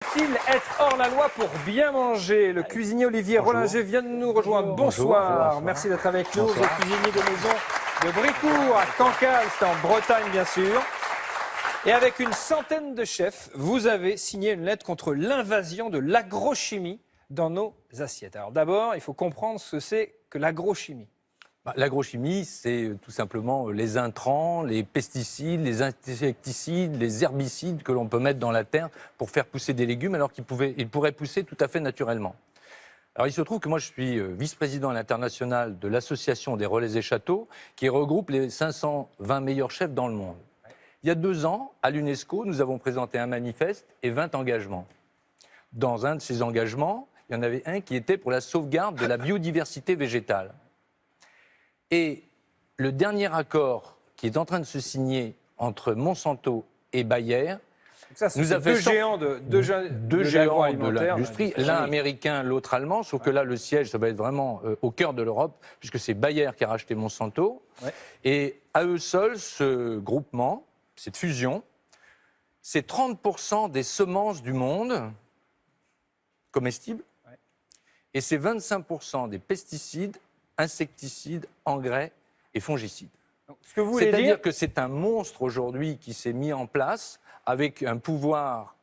Faut-il être hors la loi pour bien manger? Le cuisinier Olivier Rollinger vient de nous rejoindre. Bonsoir. Merci d'être avec nous. Vous êtes cuisinier de maison de Bricourt à Cancale, c'est en Bretagne bien sûr. Et avec une centaine de chefs, vous avez signé une lettre contre l'invasion de l'agrochimie dans nos assiettes. Alors d'abord, il faut comprendre ce que c'est que l'agrochimie. L'agrochimie, c'est tout simplement les intrants, les pesticides, les insecticides, les herbicides que l'on peut mettre dans la terre pour faire pousser des légumes alors qu'ils pourraient pousser tout à fait naturellement. Alors il se trouve que moi je suis vice-président à l'international de l'association des Relais et Châteaux qui regroupe les 520 meilleurs chefs dans le monde. Il y a 2 ans, à l'UNESCO, nous avons présenté un manifeste et 20 engagements. Dans un de ces engagements, il y en avait un qui était pour la sauvegarde de la biodiversité végétale. Et le dernier accord qui est en train de se signer entre Monsanto et Bayer, nous avons deux géants de l'industrie, l'un américain, l'autre allemand, sauf que là le siège, ça va être vraiment au cœur de l'Europe, puisque c'est Bayer qui a racheté Monsanto. Ouais. Et à eux seuls, ce groupement, cette fusion, c'est 30% des semences du monde comestibles, ouais. Et c'est 25% des pesticides, insecticides, engrais et fongicides. C'est-à-dire que c'est un monstre aujourd'hui qui s'est mis en place avec un pouvoir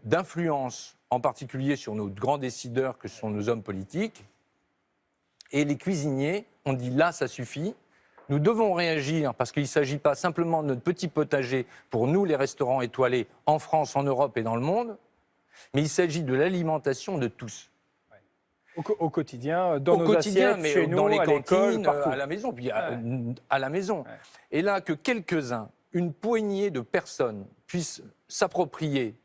d'influence, en particulier sur nos grands décideurs que sont nos hommes politiques. Et les cuisiniers ont dit là, ça suffit. Nous devons réagir parce qu'il ne s'agit pas simplement de notre petit potager pour nous, les restaurants étoilés, en France, en Europe et dans le monde, mais il s'agit de l'alimentation de tous. Au quotidien, dans nos assiettes, mais chez nous, dans les à cantines, partout. à la maison, puis à la maison. Ouais. Et là, que quelques-uns, une poignée de personnes puissent s'approprier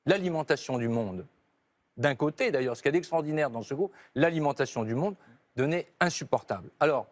l'alimentation du monde, d'un côté d'ailleurs, ce qu'il y a d'extraordinaire dans ce groupe, l'alimentation du monde devenait insupportable. Alors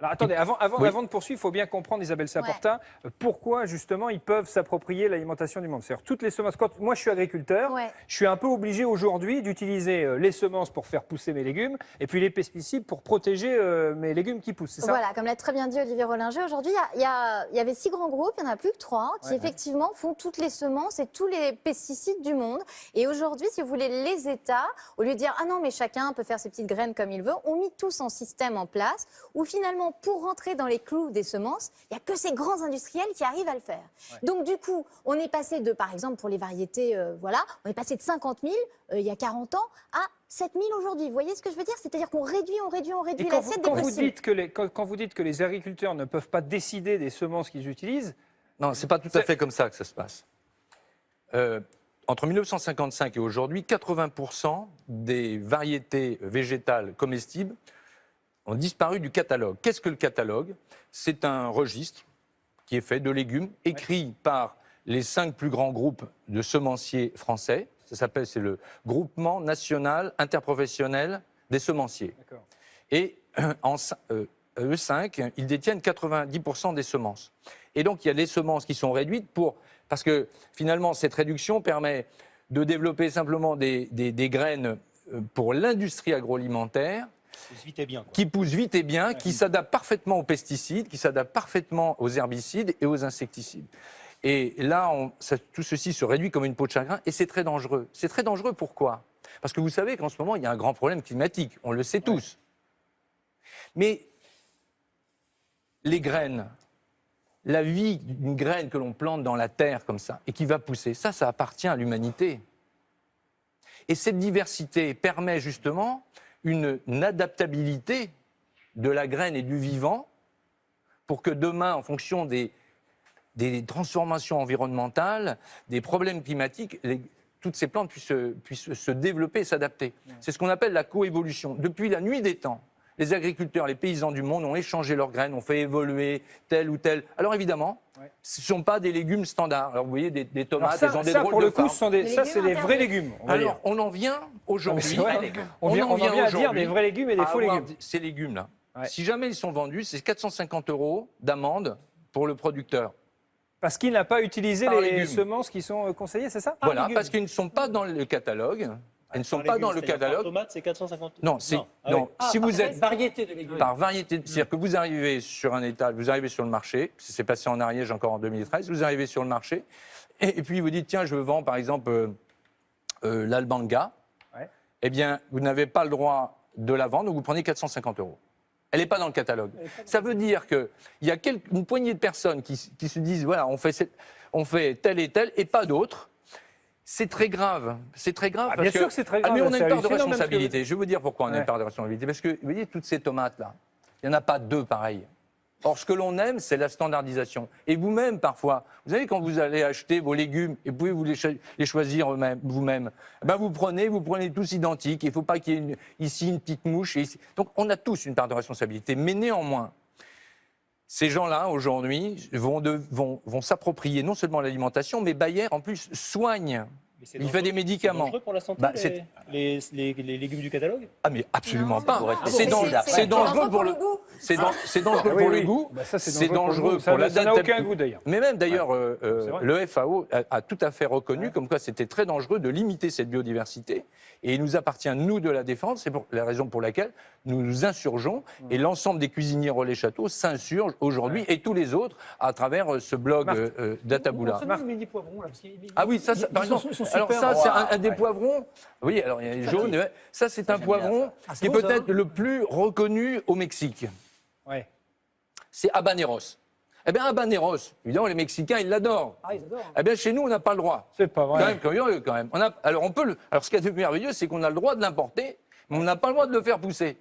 attendez, avant de poursuivre, il faut bien comprendre, Isabelle Saporta, pourquoi justement ils peuvent s'approprier l'alimentation du monde. C'est-à-dire toutes les semences. Quand moi je suis agriculteur, je suis un peu obligé aujourd'hui d'utiliser les semences pour faire pousser mes légumes et puis les pesticides pour protéger mes légumes qui poussent. C'est ça ? Voilà, comme l'a très bien dit Olivier Rollinger, aujourd'hui il y avait 6 grands groupes, il n'y en a plus que 3 qui effectivement font toutes les semences et tous les pesticides du monde. Et aujourd'hui, si vous voulez, les États, au lieu de dire ah non mais chacun peut faire ses petites graines comme il veut, ont mis tous un système en place où finalement pour rentrer dans les clous des semences, il n'y a que ces grands industriels qui arrivent à le faire. Ouais. Donc du coup, on est passé de, par exemple pour les variétés, on est passé de 50 000 il y a 40 ans à 7 000 aujourd'hui. Vous voyez ce que je veux dire? C'est-à-dire qu'on réduit l'assiette des possibles. Quand vous dites que les agriculteurs ne peuvent pas décider des semences qu'ils utilisent... Non, ce n'est pas tout à fait comme ça que ça se passe. Entre 1955 et aujourd'hui, 80% des variétés végétales comestibles ont disparu du catalogue. Qu'est-ce que le catalogue? C'est un registre qui est fait de légumes, écrit par les 5 plus grands groupes de semenciers français. C'est le Groupement National Interprofessionnel des Semenciers. Et eux 5, ils détiennent 90% des semences. Et donc, il y a des semences qui sont réduites parce que finalement, cette réduction permet de développer simplement des graines pour l'industrie agroalimentaire, qui pousse vite et bien, qui s'adapte parfaitement aux pesticides, qui s'adapte parfaitement aux herbicides et aux insecticides. Et là, tout ceci se réduit comme une peau de chagrin et c'est très dangereux. C'est très dangereux pourquoi? Parce que vous savez qu'en ce moment, il y a un grand problème climatique, on le sait tous. Mais les graines, la vie d'une graine que l'on plante dans la terre comme ça et qui va pousser, ça appartient à l'humanité. Et cette diversité permet justement une adaptabilité de la graine et du vivant pour que demain, en fonction des transformations environnementales, des problèmes climatiques, toutes ces plantes puissent se développer et s'adapter. C'est ce qu'on appelle la coévolution. Depuis la nuit des temps, les agriculteurs, les paysans du monde ont échangé leurs graines, ont fait évoluer tel ou tel. Alors évidemment, ce ne sont pas des légumes standards. Alors vous voyez, des tomates, elles ont des drôles de forme. Ça, c'est des vrais légumes. Alors, on en vient aujourd'hui. On vient à dire des vrais légumes et des faux légumes. Ces légumes-là, si jamais ils sont vendus, c'est 450 € d'amende pour le producteur. Parce qu'il n'a pas utilisé les semences qui sont conseillées, c'est ça? Voilà, parce qu'ils ne sont pas dans le catalogue. Elles ne sont pas dans le catalogue. Par tomate, c'est 450 €. Non, si vous êtes variété de légumes. Par variété, c'est-à-dire que vous arrivez sur un étal, vous arrivez sur le marché, c'est passé en Ariège encore en 2013, vous arrivez sur le marché, et puis vous dites, tiens, je vends par exemple l'Albanga, eh bien, vous n'avez pas le droit de la vendre, donc vous prenez 450 €. Elle n'est pas dans le catalogue. Ça veut dire qu'il y a une poignée de personnes qui se disent, voilà, on fait tel et pas d'autres. C'est très grave. C'est très grave. Bien sûr que c'est très grave. Mais on a une part de hallucinant, responsabilité. Je vais vous dire pourquoi on a une part de responsabilité. Parce que, vous voyez, toutes ces tomates-là, il n'y en a pas deux pareilles. Or, ce que l'on aime, c'est la standardisation. Et vous-même, parfois, vous savez, quand vous allez acheter vos légumes, et pouvez vous les choisir vous-même, ben vous prenez tous identiques. Il ne faut pas qu'il y ait ici une petite mouche. Et ici. Donc, on a tous une part de responsabilité. Mais néanmoins, ces gens-là, aujourd'hui, vont s'approprier non seulement l'alimentation, mais Bayer, en plus, soigne. Il fait des médicaments. C'est dangereux pour la santé, les légumes du catalogue? Ah, mais absolument pas. C'est dangereux pour le goût. C'est dangereux pour le goût. C'est dangereux pour la date. Ça n'a aucun goût d'ailleurs. Mais même d'ailleurs, le FAO a tout à fait reconnu comme quoi c'était très dangereux de limiter cette biodiversité. Et il nous appartient, nous, de la défendre. C'est la raison pour laquelle nous nous insurgeons. Et l'ensemble des cuisiniers Relais Château s'insurgent aujourd'hui, et tous les autres, à travers ce blog d'Ataboula. Ah oui, ça par exemple. Alors ça, c'est un des poivrons. Oui, alors il y a les jaunes. Ça, c'est un poivron qui est peut-être le plus reconnu au Mexique. Ouais. C'est habaneros. Eh bien, habaneros, évidemment, les Mexicains, ils l'adorent. Ah, ils adorent. Eh bien, chez nous, on n'a pas le droit. C'est pas vrai. Quand même curieux, quand même. Alors, ce qui est merveilleux, c'est qu'on a le droit de l'importer, mais on n'a pas le droit de le faire pousser.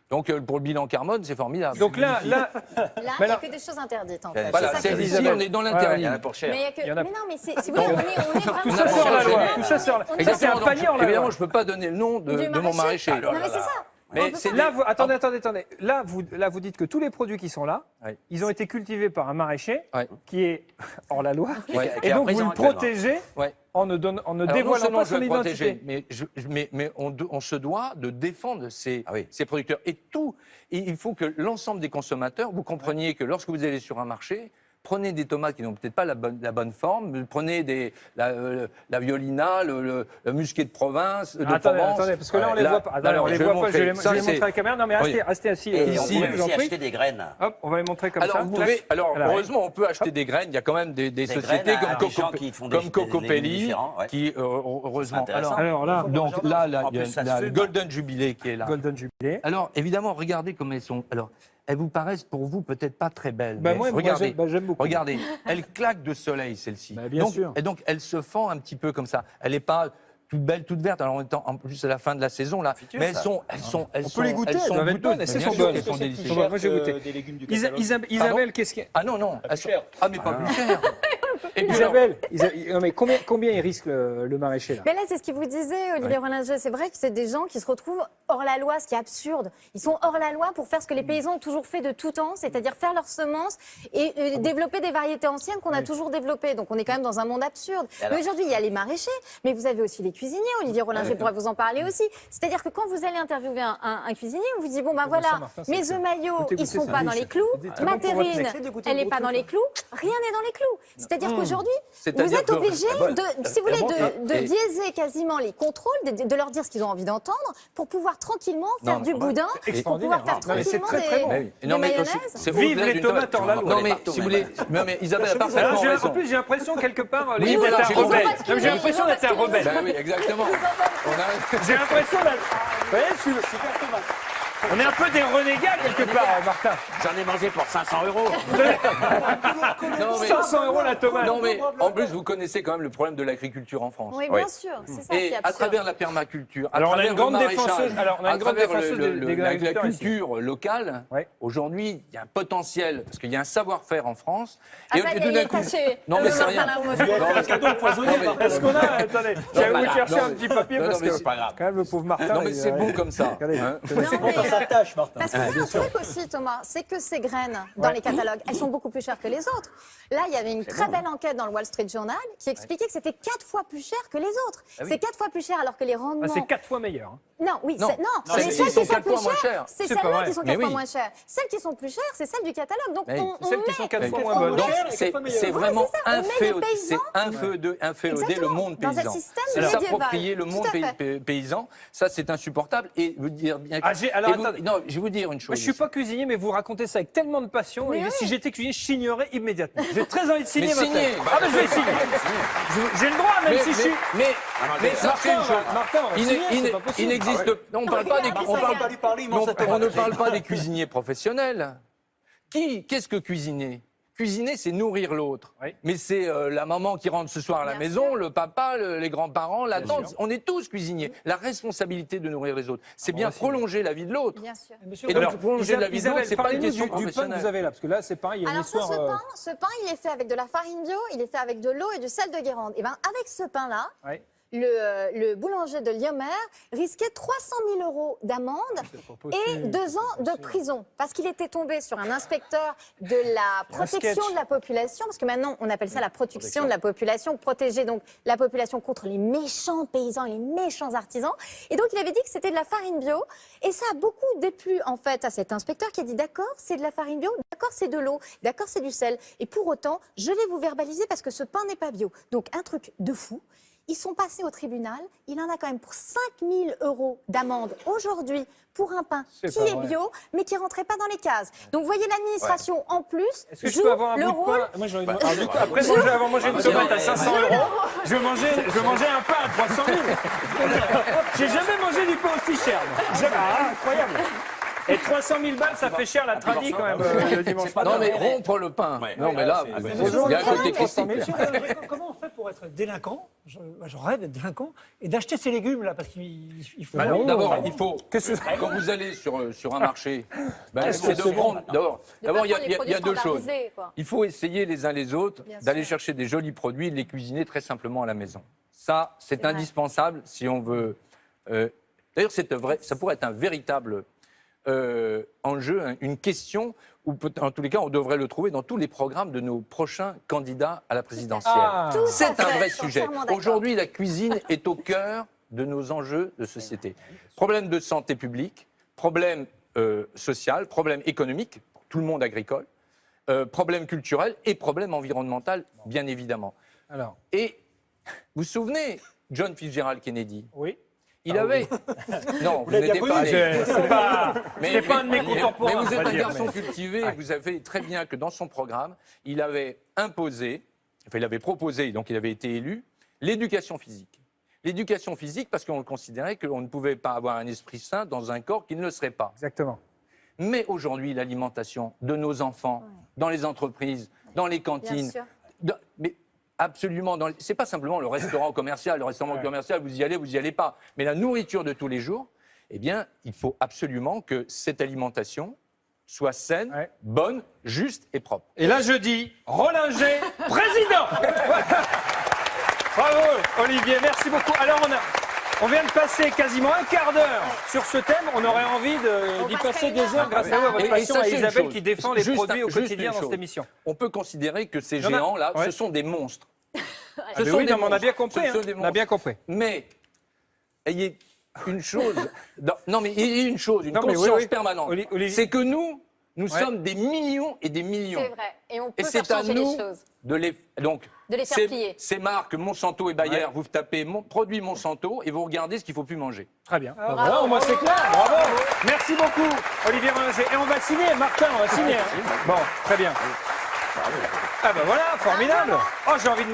Donc, pour le bilan carbone, c'est formidable. Donc là, il n'y a que des choses interdites, en fait. Voilà, ici, on est dans l'interdit. Ouais, Mais non, mais si vous voulez, on est vraiment... tout ça sort la loi. Tout ça sort la loi. Ça, c'est un panier en la Évidemment, loi. je ne peux pas donner le nom de mon maraîcher. Non, mais c'est ça. Mais Là, attendez. Là, vous dites que tous les produits qui sont là, ils ont été cultivés par un maraîcher qui est hors la loi. Et donc, vous le protégez en ne dévoilant pas son identité. Mais on se doit de défendre ces producteurs. Et il faut que l'ensemble des consommateurs, vous compreniez que lorsque vous allez sur un marché, prenez des tomates qui n'ont peut-être pas la bonne forme, prenez la violina, le musqué de Provence, Attendez, parce que là, on les voit pas. On les voit pas, je vais les montrer à la caméra. Non, mais restez assis. Et on peut aussi acheter des graines. Hop, on va les montrer comme ça. Heureusement, on peut acheter des graines. Il y a quand même des sociétés comme Cocopelli, qui, heureusement... Alors là, donc là, il y a la Golden Jubilee qui est là. Golden Jubilee. Alors, évidemment, regardez comme elles sont... Alors, elles vous paraissent pour vous peut-être pas très belles. Moi, regardez, j'aime beaucoup. Regardez, elles claquent de soleil, celle-ci. Bien sûr. Et donc, elle se fend un petit peu comme ça. Elle n'est pas toute belle, toute verte. Alors, on est en plus à la fin de la saison là. Mais elles sont on peut les goûter. Elles sont bonnes. Elles sont bonnes. Elles sont délicieuses. Moi, j'ai goûté. Des légumes du catalogue. Isabelle, qu'est-ce qu'il y a? Ah non. Ah mais pas plus cher. Et Isabelle, mais combien il risque le maraîcher là? Mais là, c'est ce qu'il vous disait, Olivier Rollinger. C'est vrai que c'est des gens qui se retrouvent hors la loi, ce qui est absurde. Ils sont hors la loi pour faire ce que les paysans ont toujours fait de tout temps, c'est-à-dire faire leurs semences et développer des variétés anciennes qu'on a toujours développées. Donc on est quand même dans un monde absurde. Mais aujourd'hui, il y a les maraîchers, mais vous avez aussi les cuisiniers. Olivier Rollinger pourrait vous en parler aussi. C'est-à-dire que quand vous allez interviewer un cuisinier, on vous dit, bon ben voilà, mes œufs maillots, ils ne sont pas dans les clous, ma terrine, elle n'est pas dans les clous, rien n'est dans les clous. C'est-à-dire qu'aujourd'hui, vous êtes obligé si vous voulez, de biaiser quasiment les contrôles, de leur dire ce qu'ils ont envie d'entendre, pour pouvoir tranquillement faire du boudin, pour pouvoir faire tranquillement des mayonnaises. Vive les tomates hors la loi. Non mais si vous voulez, Isabelle a parfaitement raison. En plus, j'ai l'impression quelque part, Oui, d'être un j'ai rebelle. compris. J'ai l'impression d'être un rebelle. Ben oui, exactement. J'ai l'impression d'être. Vous voyez, on est un peu des renégats quelque part, Martin. J'en ai mangé pour 500 €. Non, mais 500 € la tomate. Non mais en plus vous connaissez quand même le problème de l'agriculture en France. Oui, bien sûr, c'est ça qui Et est à absurde. travers la permaculture, à Alors, on a travers une grande le maraîchage, défenseuse- alors, on a une à grande travers défenseuse des la agriculteurs ici. culture locale, aujourd'hui, il y a un potentiel, parce qu'il y a un savoir-faire en France. Ah, ça y est, il est taché. Non, mais c'est rien. Est-ce qu'on a. Attendez, j'allais vous chercher un petit papier Non, parce mais que. c'est pas grave. Quand même, le pauvre Martin. Non mais c'est bon comme ça. Regardez. hein. Non, mais- Ça tâche, Martin. Parce qu'il y a un truc aussi, Thomas, c'est que ces graines dans les catalogues, elles sont beaucoup plus chères que les autres. Là, il y avait une très belle enquête dans le Wall Street Journal qui expliquait que c'était 4 fois plus cher que les autres. C'est 4 fois plus cher alors que les rendements... C'est 4 fois meilleur. Non, oui, Non. mais Ils celles sont qui sont 4 plus fois moins chères, chères. c'est C'est pas celles-là vrai. qui sont Mais 4 fois oui. moins chères. Celles qui sont plus chères, c'est celles du catalogue. Donc Mais on Celles qui sont 4 fois moins on bonnes. met- Donc c'est vraiment c'est ça, on met les inféodé le Exactement. monde Dans un paysan. système C'est médiéval. s'approprier le monde Tout à fait. paysan. Ça, c'est insupportable. Et vous dire bien. Alors attendez. non, je vais vous dire une chose. Moi, je suis pas cuisinier, mais vous racontez ça avec tellement de passion. Mais Et oui. si j'étais cuisinier, je signerais immédiatement. J'ai très envie de signer Mais ma signez. thèse. Ah ben je vais signer. J'ai le droit, même si je suis. mais sachez une chose. Martin, on va signer, c'est pas Il possible. n'existe. Non, on parle pas des. Regarde, On parle regarde. lui parler, non, on ne parle pas des cuisiniers professionnels. Qu'est-ce que cuisiner? Cuisiner, c'est nourrir l'autre. Oui. Mais c'est la maman qui rentre ce soir à la Bien maison, sûr. le papa, les grands-parents, la tante. sûr. On est tous cuisiniers. La responsabilité de nourrir les autres, c'est bien aussi. prolonger la vie de l'autre. Bien sûr. Monsieur, Et donc, Alors, prolonger la vie de l'autre, Isabelle, c'est pas une parlez-nous question du pain que professionnelle. vous avez là, parce que là, c'est pareil, il y a une Alors ça, histoire. ce pain, il est fait avec de la farine bio, il est fait avec de l'eau et du sel de Guérande. Et ben avec ce pain-là, Ouais. le boulanger de Liomer risquait 300 000 € d'amende C'est pas et possible. 2 ans de prison parce qu'il était tombé sur un inspecteur de la protection sketch. de la population, parce que maintenant on appelle ça la protection de la population, protéger donc la population contre les méchants paysans et les méchants artisans. Et donc il avait dit que c'était de la farine bio et ça a beaucoup déplu en fait à cet inspecteur qui a dit d'accord c'est de la farine bio, d'accord c'est de l'eau, d'accord c'est du sel et pour autant je vais vous verbaliser parce que ce pain n'est pas bio. Donc un truc de fou. Ils sont passés au tribunal. Il en a quand même pour 5 000 € d'amende aujourd'hui pour un pain C'est qui pas est vrai. bio, mais qui ne rentrait pas dans les cases. Donc, vous voyez, l'administration, en plus, Est-ce que je joue peux avoir un le bout de rôle... pain? Moi, j'ai envie de manger. Du coup, après manger, avoir mangé une tomate à 500 €, je vais manger un pain à 300 000. J'ai jamais mangé du pain aussi cher. moi. Jamais. Ah, incroyable. Et 300 000 balles, ça fait cher la tradie quand même le dimanche matin. Non, mais rompre le pain. Non, mais là, il y a un côté critique. Monsieur, comment on fait pour être délinquant? Je rêve d'être délinquant et d'acheter ces légumes là parce qu'il faut. Alors, d'abord, il faut, Qu'est-ce que- quand vous allez sur un marché, Qu'est-ce c'est que de c'est prendre. D'abord, de pas il y a- prendre les il y a produits deux choses. standardisés, quoi. Il faut essayer les uns les autres Bien d'aller sûr. chercher des jolis produits et de les cuisiner très simplement à la maison. Ça, c'est vrai. indispensable si on veut. D'ailleurs, ça pourrait être un véritable enjeu, une question, ou en tous les cas, on devrait le trouver dans tous les programmes de nos prochains candidats à la présidentielle. Ah. Tout à C'est un fait, vrai je suis sujet. entièrement d'accord. Aujourd'hui, la cuisine est au cœur de nos enjeux de société. Problème de santé publique, problème social, problème économique, pour tout le monde agricole, problème culturel et problème environnemental, bien évidemment. Alors, Et vous vous souvenez, John Fitzgerald Kennedy, oui. il avait... Non, vous l'avez n'étiez bien pas connu, né. C'est pas un de mes contemporains. Mais vous êtes on va un dire, garçon mais- cultivé, et vous savez très bien que dans son programme, il avait imposé, enfin il avait proposé, donc il avait été élu, l'éducation physique. L'éducation physique parce qu'on considérait qu'on ne pouvait pas avoir un esprit sain dans un corps qui ne le serait pas. Exactement. Mais aujourd'hui, l'alimentation de nos enfants, dans les entreprises, dans les cantines, sûr. mais absolument, c'est pas simplement le restaurant commercial. Le restaurant commercial, vous y allez pas. Mais la nourriture de tous les jours, eh bien, il faut absolument que cette alimentation soit saine, Ouais. bonne, juste et propre. Et là, je dis Rollinger, président. Bravo, Olivier, merci beaucoup. Alors, on vient de passer quasiment un quart d'heure sur ce thème. On aurait envie On d'y passerait passer une des heure. heures grâce à vous, à votre Et passion, à sachez une Isabelle chose, qui défend les juste produits au juste quotidien une dans cette chose. émission. On peut considérer que ces Il y en a- géants-là, ouais. ce sont des monstres. Ah, mais oui, non, mais on a bien compris. Ce sont hein. des On a bien compris. Mais ayez une chose, non mais ayez une chose, une Non, mais oui, conscience oui. permanente, Olivier- c'est que nous Ouais. sommes des millions et des millions. C'est vrai. Et on Et peut faire c'est à changer nous les choses. de les De les faire plier. Ces marques Monsanto et Bayer, Ouais. vous tapez produit Monsanto et vous regardez ce qu'il faut plus manger. Très bien. Voilà, au moins c'est clair. Bravo. Merci beaucoup, Olivier Rollinger. Et on va signer, Martin, on va signer. hein. Bon, très bien. Ah ben voilà, formidable. Oh, j'ai envie de